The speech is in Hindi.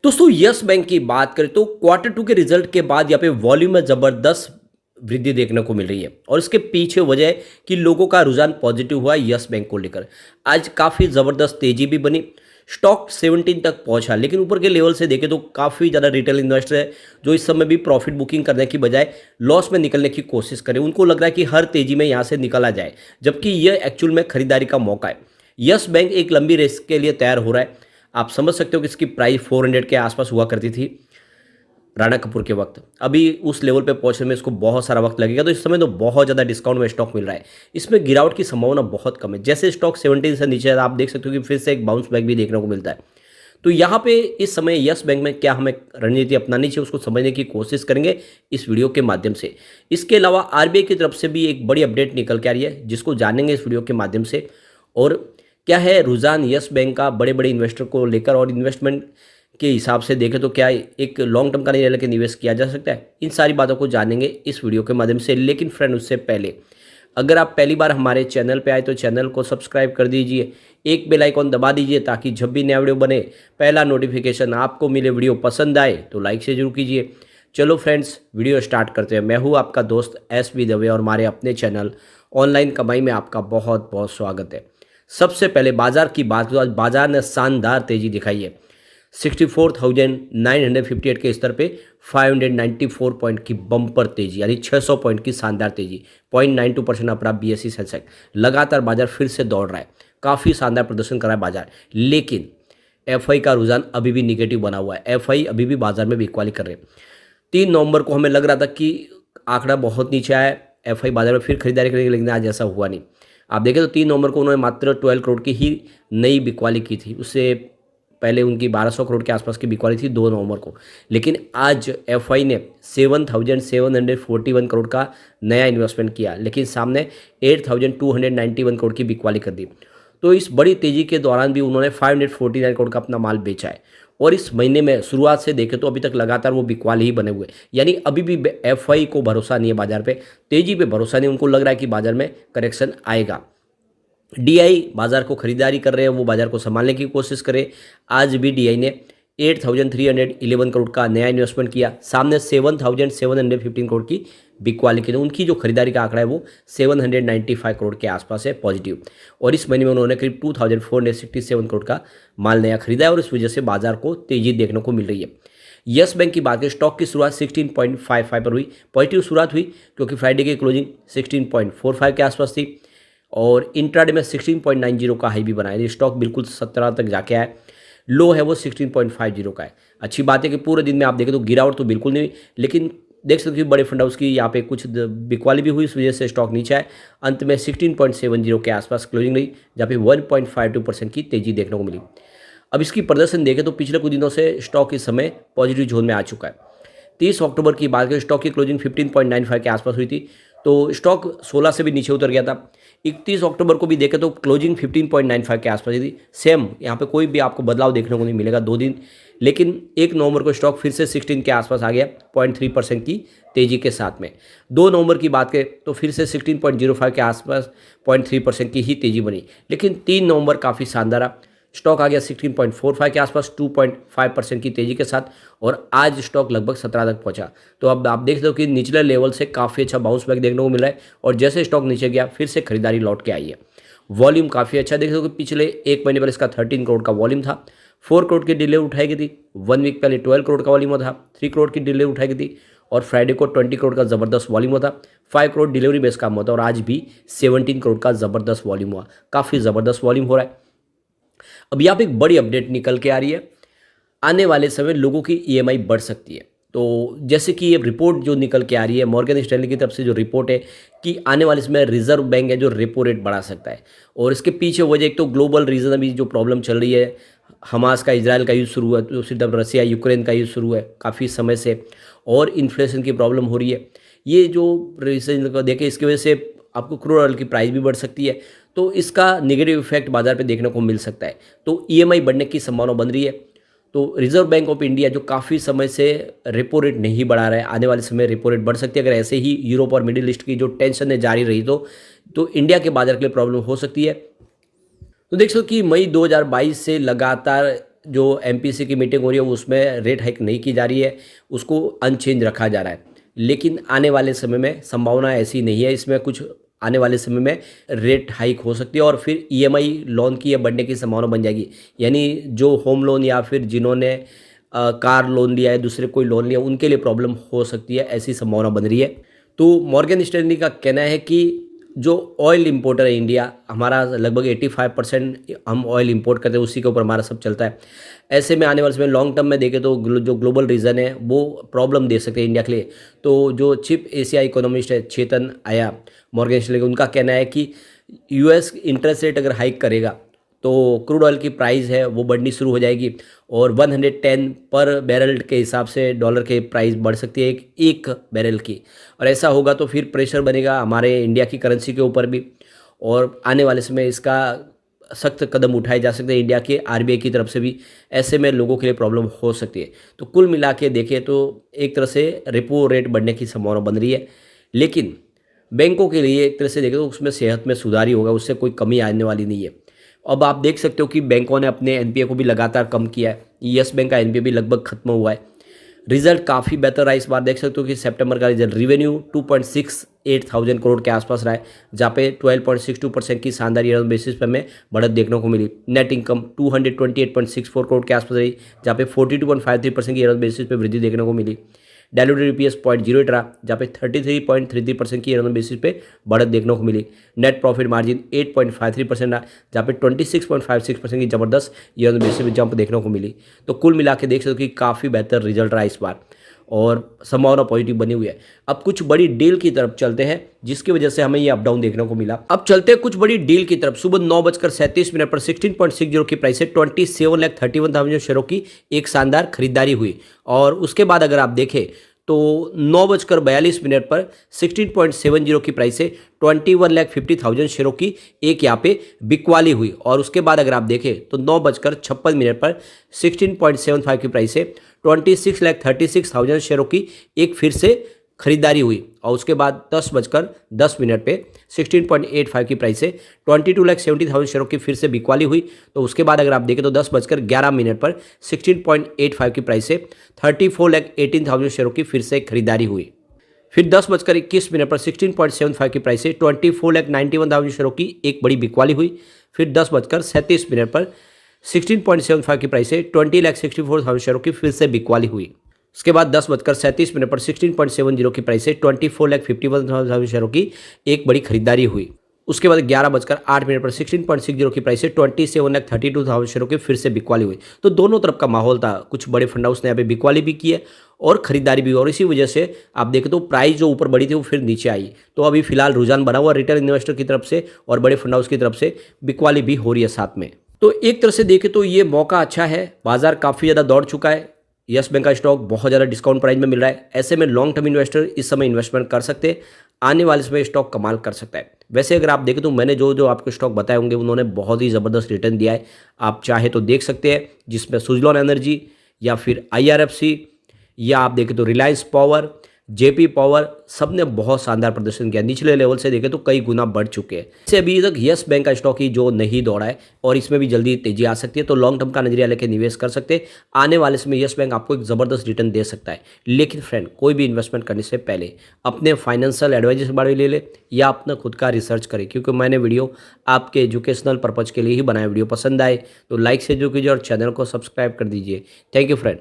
दोस्तों यस बैंक की बात करें तो क्वार्टर टू के रिजल्ट के बाद यहाँ पे वॉल्यूम में ज़बरदस्त वृद्धि देखने को मिल रही है और इसके पीछे वजह है कि लोगों का रुझान पॉजिटिव हुआ यस बैंक को लेकर। आज काफ़ी ज़बरदस्त तेजी भी बनी, स्टॉक 17 तक पहुंचा, लेकिन ऊपर के लेवल से देखें तो काफ़ी ज़्यादा रिटेल इन्वेस्टर है जो इस समय भी प्रॉफिट बुकिंग करने की बजाय लॉस में निकलने की कोशिश करें। उनको लग रहा है कि हर तेजी में यहाँ से निकला जाए, जबकि यह एक्चुअल में खरीदारी का मौका है। यस बैंक एक लंबी रेस के लिए तैयार हो रहा है। आप समझ सकते हो कि इसकी प्राइस 400 के आसपास हुआ करती थी राणा कपूर के वक्त। अभी उस लेवल पे पहुंचने में इसको बहुत सारा वक्त लगेगा, तो इस समय तो बहुत ज़्यादा डिस्काउंट में स्टॉक मिल रहा है। इसमें गिरावट की संभावना बहुत कम है। जैसे स्टॉक 17 से नीचे है, आप देख सकते हो कि फिर से एक बाउंस बैक भी देखने को मिलता है। तो यहाँ पे इस समय यस बैंक में क्या हमें रणनीति अपनानी चाहिए, उसको समझने की कोशिश करेंगे इस वीडियो के माध्यम से। इसके अलावा आरबीआई की तरफ से भी एक बड़ी अपडेट निकल के आ रही है, जिसको जानेंगे इस वीडियो के माध्यम से। और क्या है रुझान यस बैंक का बड़े बड़े इन्वेस्टर को लेकर, और इन्वेस्टमेंट के हिसाब से देखें तो क्या एक लॉन्ग टर्म का नहीं लेकर निवेश किया जा सकता है। इन सारी बातों को जानेंगे इस वीडियो के माध्यम से। लेकिन फ्रेंड, उससे पहले अगर आप पहली बार हमारे चैनल पे आए तो चैनल को सब्सक्राइब कर दीजिए, एक बेल आइकॉन दबा दीजिए ताकि जब भी नया वीडियो बने पहला नोटिफिकेशन आपको मिले। वीडियो पसंद आए तो लाइक से जरूर कीजिए। चलो फ्रेंड्स, वीडियो स्टार्ट करते हैं। मैं हूँ आपका दोस्त एसबी दवे और हमारे अपने चैनल ऑनलाइन कमाई में आपका बहुत बहुत स्वागत है। सबसे पहले बाजार की बात करें तो आज बाजार ने शानदार तेजी दिखाई है। 64,958 के स्तर पे 594 पॉइंट की बम्पर तेजी, यानी 600 पॉइंट की शानदार तेजी। 0.92% अपना बीएसई सेंसेक्स लगातार बाजार फिर से दौड़ रहा है, काफ़ी शानदार प्रदर्शन कर रहा है बाजार। लेकिन एफआई का रुझान अभी भी निगेटिव बना हुआ है। एफआई अभी भी बाजार में बिकवाली कर रहे हैं। 3 नवंबर को हमें लग रहा था कि आंकड़ा बहुत नीचे आया, एफआई बाजार में फिर खरीदारी करेंगे, लेकिन आज ऐसा हुआ नहीं। आप देखें तो 3 नवंबर को उन्होंने मात्र 12 करोड़ की ही नई बिकवाली की थी। उससे पहले उनकी 1200 करोड़ के आसपास की बिकवाली थी 2 नवंबर को। लेकिन आज एफआई ने 7,741 करोड़ का नया इन्वेस्टमेंट किया, लेकिन सामने 8,291 करोड़ की बिकवाली कर दी। तो इस बड़ी तेजी के दौरान भी उन्होंने 549 करोड़ का अपना माल बेचा है। और इस महीने में शुरुआत से देखें तो अभी तक लगातार वो बिकवाली ही बने हुए, यानी अभी भी एफआई को भरोसा नहीं है बाजार पे, तेजी पे भरोसा नहीं। उनको लग रहा है कि बाजार में करेक्शन आएगा। डीआई बाजार को खरीदारी कर रहे हैं, वो बाजार को संभालने की कोशिश करें। आज भी डीआई ने 8,311 करोड़ का नया इन्वेस्टमेंट किया, सामने 7,715 करोड़ की बिकवाली की। उनकी जो खरीदारी का आंकड़ा है वो 795 करोड़ के आसपास है पॉजिटिव। और इस महीने में उन्होंने करीब 2,467 करोड़ का माल नया खरीदा है, और इस वजह से बाजार को तेजी देखने को मिल रही है। यस बैंक की बात करें, स्टॉक की शुरुआत 16.55 पर हुई, पॉजिटिव शुरुआत हुई क्योंकि फ्राइडे की क्लोजिंग 16.45 के आसपास थी, और इंट्राडे में 16.90 का हाई भी बनाया। स्टॉक बिल्कुल 17 तक जाके आया। लो है वो 16.50 का है। अच्छी बात है कि पूरे दिन में आप देखें तो गिरावट तो बिल्कुल नहीं हुई, लेकिन देख सकते हो बड़े फंड हाउस की यहाँ पे कुछ बिकवाली भी हुई, इस वजह से स्टॉक नीचे आए। अंत में 16.70 के आसपास क्लोजिंग रही, जहाँ पे 1.52% की तेजी देखने को मिली। अब इसकी प्रदर्शन देखें तो पिछले कुछ दिनों से स्टॉक इस समय पॉजिटिव जोन में आ चुका है। 30 अक्टूबर की बात करें, स्टॉक की क्लोजिंग 15.95 के आसपास हुई थी, तो स्टॉक 16 से भी नीचे उतर गया था। 31 अक्टूबर को भी देखें तो क्लोजिंग 15.95 के आसपास थी। सेम यहाँ पे कोई भी आपको बदलाव देखने को नहीं मिलेगा 2 दिन। लेकिन 1 नवंबर को स्टॉक फिर से 16 के आसपास आ गया 0.3% की तेजी के साथ में। 2 नवंबर की बात करें तो फिर से 16.05 के आसपास 0.3% की ही तेजी बनी। लेकिन 3 नवंबर काफ़ी शानदार रहा, स्टॉक आ गया 16.45 के आसपास 2.5% की तेजी के साथ, और आज स्टॉक लगभग 17 तक पहुंचा। तो अब आप देख सकते हो कि निचले लेवल से काफ़ी अच्छा बाउंस बैक देखने को मिल रहा है, और जैसे स्टॉक नीचे गया फिर से खरीदारी लौट के आई है। वॉल्यूम काफ़ी अच्छा देख सकते हो कि पिछले 1 महीने पर इसका 13 करोड़ का वॉल्यूम था। 4 करोड़ की डिलीवरी उठाई गई थी। 1 वीक पहले 12 करोड़ का वॉल्यूम था। 3 करोड़ की डिलीवरी उठाई गई थी, और फ्राइडे को 20 करोड़ का ज़बरदस्त वॉल्यूम होता। 5 करोड़ डिलीवरी बेस काम होता, और आज भी 17 करोड़ का ज़बरदस्त वॉल्यूम हुआ। काफ़ी ज़बरदस्त वॉल्यूम हो रहा है। अब यहाँ पे एक बड़ी अपडेट निकल के आ रही है, आने वाले समय लोगों की ईएमआई बढ़ सकती है। तो जैसे कि ये रिपोर्ट जो निकल के आ रही है मॉर्गन स्टैनली की तरफ से, जो रिपोर्ट है कि आने वाले समय रिजर्व बैंक है जो रेपो रेट बढ़ा सकता है। और इसके पीछे वजह एक तो ग्लोबल रीजन अभी जो प्रॉब्लम चल रही है, हमास का इजराइल का युद्ध शुरू है, दूसरी तरफ रसिया यूक्रेन का युद्ध शुरू है काफ़ी समय से, और इन्फ्लेशन की प्रॉब्लम हो रही है। ये जो रीजन को देखें, इसकी वजह से आपको क्रूड ऑयल की प्राइस भी बढ़ सकती है, तो इसका नेगेटिव इफेक्ट बाजार पे देखने को मिल सकता है। तो ईएमआई बढ़ने की संभावना बन रही है। तो रिजर्व बैंक ऑफ इंडिया जो काफ़ी समय से रेपो रेट नहीं बढ़ा रहा है, आने वाले समय रेपो रेट बढ़ सकती है। अगर ऐसे ही यूरोप और मिडिल ईस्ट की जो टेंशन है जारी रही तो इंडिया के बाजार के लिए प्रॉब्लम हो सकती है। तो देख सकते हो कि मई 2022 से लगातार जो एमपीसी की मीटिंग हो रही है उसमें रेट हाइक नहीं की जा रही है, उसको अनचेंज रखा जा रहा है। लेकिन आने वाले समय में संभावना ऐसी नहीं है, इसमें कुछ आने वाले समय में रेट हाइक हो सकती है और फिर ईएमआई लोन की ये बढ़ने की संभावना बन जाएगी। यानी जो होम लोन या फिर जिन्होंने कार लोन लिया है, दूसरे कोई लोन लिया, उनके लिए प्रॉब्लम हो सकती है, ऐसी संभावना बन रही है। तो मॉर्गन स्टैनली का कहना है कि जो ऑयल इंपोर्टर है इंडिया, हमारा लगभग 85% हम ऑयल इंपोर्ट करते हैं, उसी के ऊपर हमारा सब चलता है। ऐसे में आने वाले समय लॉन्ग टर्म में देखें तो जो ग्लोबल रीजन है वो प्रॉब्लम दे सकते हैं इंडिया के लिए। तो जो चीफ एशिया इकोनॉमिस्ट है चेतन आया मॉर्गन स्टैनली, उनका कहना है कि यूएस इंटरेस्ट रेट अगर हाइक करेगा तो क्रूड ऑयल की प्राइस है वो बढ़नी शुरू हो जाएगी और 110 पर बैरल के हिसाब से डॉलर के प्राइस बढ़ सकती है एक बैरल की। और ऐसा होगा तो फिर प्रेशर बनेगा हमारे इंडिया की करेंसी के ऊपर भी, और आने वाले समय इसका सख्त कदम उठाए जा सकते हैं इंडिया के आरबीआई की तरफ से भी। ऐसे में लोगों के लिए प्रॉब्लम हो सकती है। तो कुल मिला के देखें तो एक तरह से रेपो रेट बढ़ने की संभावना बन रही है, लेकिन बैंकों के लिए एक तरह से देखें तो उसमें सेहत में सुधार ही होगा, उससे कोई कमी आने वाली नहीं है। अब आप देख सकते हो कि बैंकों ने अपने एनपीए को भी लगातार कम किया है। यस बैंक का एनपीए भी लगभग खत्म हुआ है। रिजल्ट काफ़ी बेहतर रहा इस बार। देख सकते हो कि सितंबर का रिजल्ट रेवेन्यू 2.68 थाउजेंड करोड़ के आसपास रहा है, जहाँ पे 12.62% की शानदार ईयर बेसिस पर हमें बढ़त देखने को मिली। नेट इनकम 228.64 करोड़ के आसपास रही, जहाँ पे 42.53% की ईयर बेसिस पर वृद्धि देखने को मिली। डायलूटेड ईपीएस 0.08 रहा, जहाँ पे 33.33% की ईयर बेसिस पे बढ़त देखने को मिली। नेट प्रॉफिट मार्जिन 8.53% रहा, जहाँ पे 26.56% की जबरदस्त ईयर बेसिस पे जंप देखने को मिली। तो कुल मिला के देख सकते हो कि काफ़ी बेहतर रिजल्ट रहा इस बार और संभावना पॉजिटिव बनी हुई है। अब कुछ बड़ी डील की तरफ चलते हैं, जिसकी वजह से हमें ये अप डाउन देखने को मिला। अब चलते हैं कुछ बड़ी डील की तरफ। सुबह 9:37 पर 16.60 की प्राइस से 27,31,000 शेयरों की एक शानदार खरीदारी हुई। और उसके बाद अगर आप देखें तो 9:42 पर 16.70 की प्राइस से 21,50,000 शेयरों की एक यहाँ पे बिकवाली हुई। और उसके बाद अगर आप देखें तो 9:56 पर 16.75 की प्राइस से 26,36,000 शेयरों की एक फिर से खरीदारी हुई। और उसके बाद 10:10 पे 16.85 की प्राइस से 22,70,000 शेयरों की फिर से बिकवाली हुई। तो उसके बाद अगर आप देखें तो 10:11 पर 16.85 की प्राइस से 34,18,000 शेयरों की फिर से खरीदारी हुई। फिर 10:21 पर 16.75 की प्राइस से 24,91,000 शेयरों की एक बड़ी बिकवाली हुई। फिर 10:37 पर 16.75 की प्राइस से 20,64,000 शेयरों की फिर से बिकवाली हुई। उसके बाद 10:37 पर 16.70 की प्राइस से 24,51,000 शेयरों की एक बड़ी खरीदारी हुई। उसके बाद 11:08 पर 16.60 की प्राइस से 27,32,000 शेयरों की फिर से बिकवाली हुई। तो दोनों तरफ का माहौल था, कुछ बड़े फंड हाउस ने यहाँ पे बिकवाली भी की है और खरीदारी भी, और इसी वजह से आप देखें तो प्राइस जो ऊपर बढ़ी थी वो फिर नीचे आई। तो अभी फिलहाल रुझान बना हुआ रिटेल इन्वेस्टर की तरफ से और बड़े फंड हाउस की तरफ से बिकवाली भी हो रही है साथ में। तो एक तरह से देखें तो ये मौका अच्छा है, बाजार काफ़ी ज़्यादा दौड़ चुका है, यस बैंक का स्टॉक बहुत ज़्यादा डिस्काउंट प्राइस में मिल रहा है। ऐसे में लॉन्ग टर्म इन्वेस्टर इस समय इन्वेस्टमेंट कर सकते हैं, आने वाले समय स्टॉक कमाल कर सकता है। वैसे अगर आप देखें तो मैंने जो जो आपको स्टॉक बताए होंगे उन्होंने बहुत ही ज़बरदस्त रिटर्न दिया है, आप चाहे तो देख सकते हैं, जिसमें सुजलॉन एनर्जी या फिर IRFC या आप देखें तो रिलायंस पावर, जेपी पावर, सब ने बहुत शानदार प्रदर्शन किया। निचले लेवल से देखें तो कई गुना बढ़ चुके हैं। इससे अभी तक यस बैंक का स्टॉक ही जो नहीं दौड़ा है और इसमें भी जल्दी तेजी आ सकती है, तो लॉन्ग टर्म का नजरिया लेकर निवेश कर सकते हैं। आने वाले समय यस बैंक आपको एक ज़बरदस्त रिटर्न दे सकता है। लेकिन फ्रेंड, कोई भी इन्वेस्टमेंट करने से पहले अपने फाइनेंशियल एडवाइजर से बारे ले ले या अपना खुद का रिसर्च करें, क्योंकि मैंने वीडियो आपके एजुकेशनल पर्पज़ के लिए ही बनाया। वीडियो पसंद आए तो लाइक से जो कीजिए और चैनल को सब्सक्राइब कर दीजिए। Thank you friend.